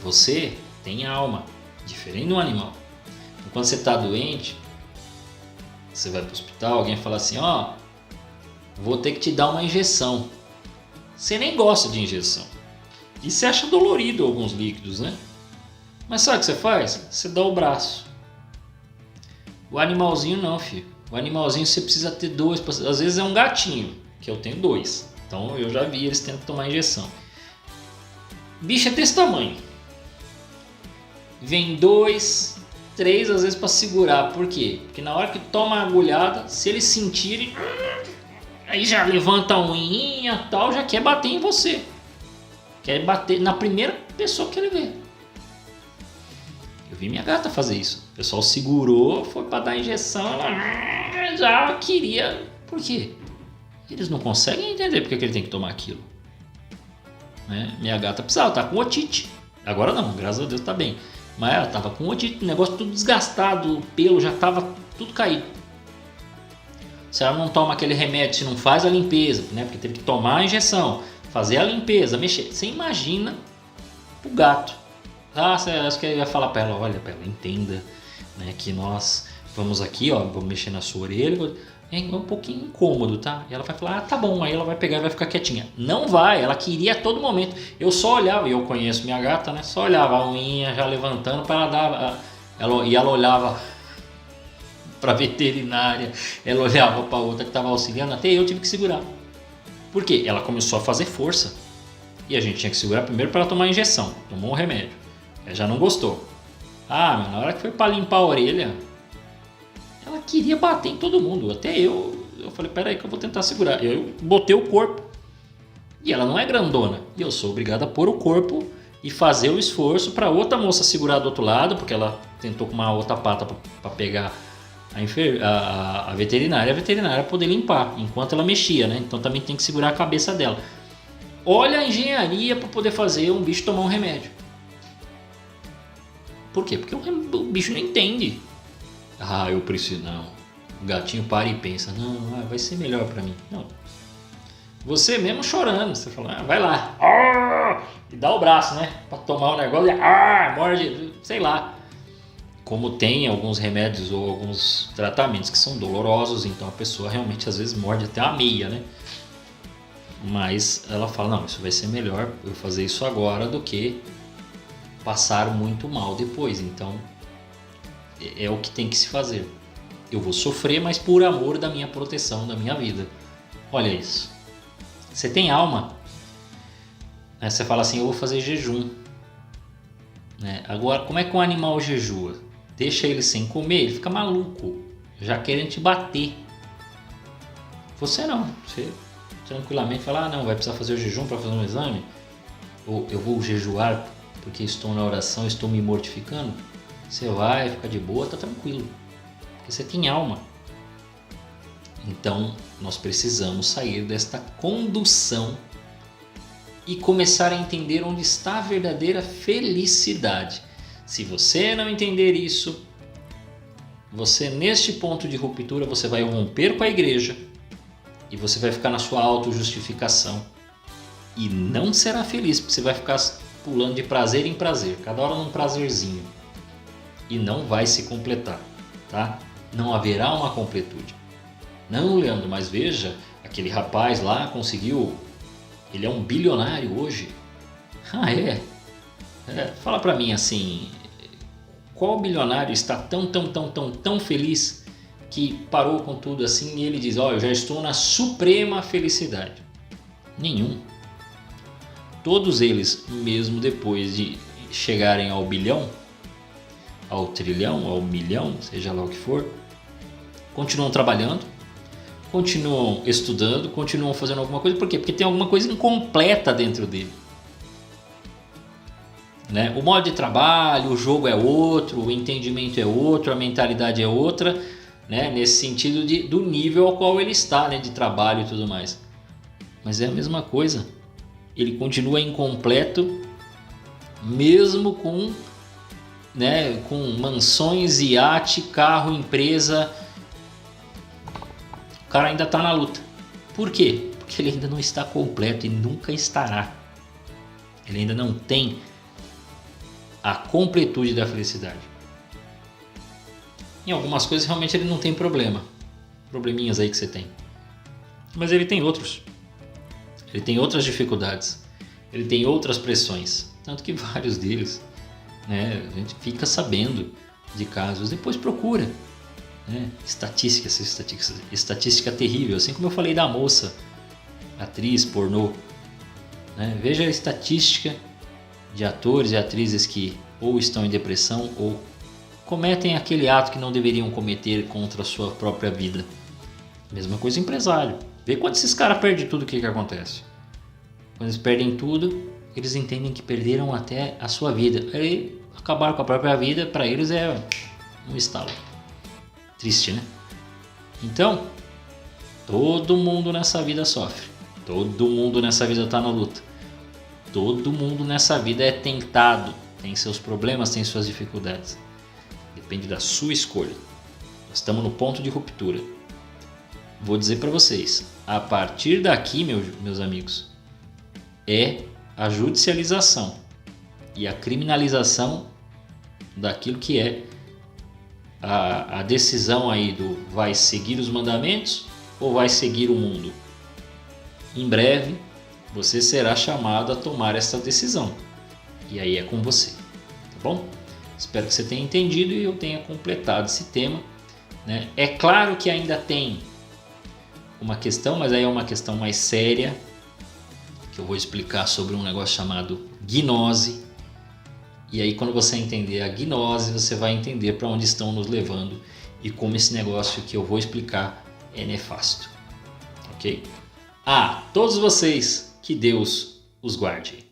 Você tem alma, diferente do animal. Então, quando você está doente, você vai para o hospital, alguém fala assim, vou ter que te dar uma injeção. Você nem gosta de injeção. E você acha dolorido alguns líquidos, né? Mas sabe o que você faz? Você dá o braço. O animalzinho não, filho. O animalzinho você precisa ter 2. Às vezes é um gatinho, que eu tenho 2. Então eu já vi eles tendo que tomar injeção. Bicho é desse tamanho. Vem 2, 3 às vezes para segurar. Por quê? Porque na hora que toma a agulhada, se eles sentirem, aí já levanta a unhinha e tal, já quer bater em você. Quer bater na primeira pessoa que ele vê. Eu vi minha gata fazer isso. O pessoal segurou, foi para dar injeção, ela já queria. Por quê? Eles não conseguem entender porque que ele tem que tomar aquilo. Né? Minha gata precisava, tá com otite. Agora não, graças a Deus tá bem. Mas ela tava com otite, o negócio tudo desgastado, o pelo já tava tudo caído. Se ela não toma aquele remédio, se não faz a limpeza, né? Porque teve que tomar a injeção, fazer a limpeza, mexer. Você imagina o gato. Você acha que eu ia falar para ela, olha, para ela entenda, né, que nós vamos aqui, vamos mexer na sua orelha, é um pouquinho incômodo, tá? E ela vai falar, tá bom, aí ela vai pegar e vai ficar quietinha. Não vai, ela queria a todo momento. Eu só olhava, e eu conheço minha gata, né? Só olhava a unha já levantando para ela dar, ela olhava para a veterinária, ela olhava para outra que estava auxiliando, até eu tive que segurar. Por quê? Ela começou a fazer força. E a gente tinha que segurar primeiro para ela tomar a injeção, tomou um remédio. Ela já não gostou. Na hora que foi para limpar a orelha, ela queria bater em todo mundo. Até eu falei, peraí que eu vou tentar segurar. Eu botei o corpo. E ela não é grandona. E eu sou obrigado a pôr o corpo e fazer o esforço para outra moça segurar do outro lado, porque ela tentou com uma outra pata para pegar a veterinária poder limpar, enquanto ela mexia, né? Então também tem que segurar a cabeça dela. Olha a engenharia para poder fazer um bicho tomar um remédio. Por quê? Porque o bicho não entende. Eu preciso, não. O gatinho para e pensa, não, vai ser melhor para mim. Não. Você mesmo chorando, você fala, vai lá. E dá o braço, né? Para tomar o negócio, morde, sei lá. Como tem alguns remédios ou alguns tratamentos que são dolorosos, então a pessoa realmente às vezes morde até a meia, né? Mas ela fala, não, isso vai ser melhor eu fazer isso agora do que passar muito mal depois. Então é o que tem que se fazer. Eu vou sofrer, mas por amor da minha proteção, da minha vida. Olha isso. Você tem alma. Né? Você fala assim, eu vou fazer jejum. Né? Agora, como é que um animal jejua? Deixa ele sem comer, ele fica maluco, já querendo te bater. Você não. Você tranquilamente fala, não, vai precisar fazer o jejum para fazer um exame. ou eu vou jejuar porque estou na oração, estou me mortificando, você vai ficar de boa, tá tranquilo, porque você tem alma. Então nós precisamos sair desta condução e começar a entender onde está a verdadeira felicidade. Se você não entender isso, você neste ponto de ruptura, você vai romper com a igreja e você vai ficar na sua autojustificação e não será feliz, porque você vai ficar pulando de prazer em prazer, cada hora num prazerzinho, e não vai se completar, tá? Não haverá uma completude. Não, Leandro, mas veja, aquele rapaz lá conseguiu, ele é um bilionário hoje. Ah, é? Fala pra mim assim, qual bilionário está tão feliz que parou com tudo assim e ele diz, eu já estou na suprema felicidade? Nenhum. Todos eles, mesmo depois de chegarem ao bilhão, ao trilhão, ao milhão, seja lá o que for, continuam trabalhando, continuam estudando, continuam fazendo alguma coisa. Por quê? Porque tem alguma coisa incompleta dentro dele. Né? O modo de trabalho, o jogo é outro, o entendimento é outro, a mentalidade é outra, né? Nesse sentido do nível ao qual ele está, né? De trabalho e tudo mais. Mas é a mesma coisa. Ele continua incompleto, mesmo com, né, com mansões, iate, carro, empresa. O cara ainda está na luta. Por quê? Porque ele ainda não está completo e nunca estará. Ele ainda não tem a completude da felicidade. Em algumas coisas realmente ele não tem problema. Probleminhas aí que você tem. Mas ele tem outros. Ele tem outras dificuldades. Ele tem outras pressões. Tanto que vários deles, né, a gente fica sabendo de casos. Depois procura. Né? Estatística terrível. Assim como eu falei da moça, atriz pornô. Né? Veja a estatística de atores e atrizes que ou estão em depressão ou cometem aquele ato que não deveriam cometer contra a sua própria vida. Mesma coisa empresário. Vê quando esses caras perdem tudo, o que acontece? Quando eles perdem tudo, eles entendem que perderam até a sua vida. Aí acabar com a própria vida, para eles é um estalo. Triste, né? Então, todo mundo nessa vida sofre. Todo mundo nessa vida está na luta. Todo mundo nessa vida é tentado. Tem seus problemas, tem suas dificuldades. Depende da sua escolha. Nós estamos no ponto de ruptura. Vou dizer para vocês, a partir daqui, meus amigos, é a judicialização e a criminalização daquilo que é a decisão aí do vai seguir os mandamentos ou vai seguir o mundo. Em breve, você será chamado a tomar essa decisão. E aí é com você, tá bom? Espero que você tenha entendido e eu tenha completado esse tema. Né? É claro que ainda tem uma questão, mas aí é uma questão mais séria, que eu vou explicar sobre um negócio chamado gnose. E aí quando você entender a gnose, você vai entender para onde estão nos levando e como esse negócio que eu vou explicar é nefasto. Ok? Todos vocês, que Deus os guarde.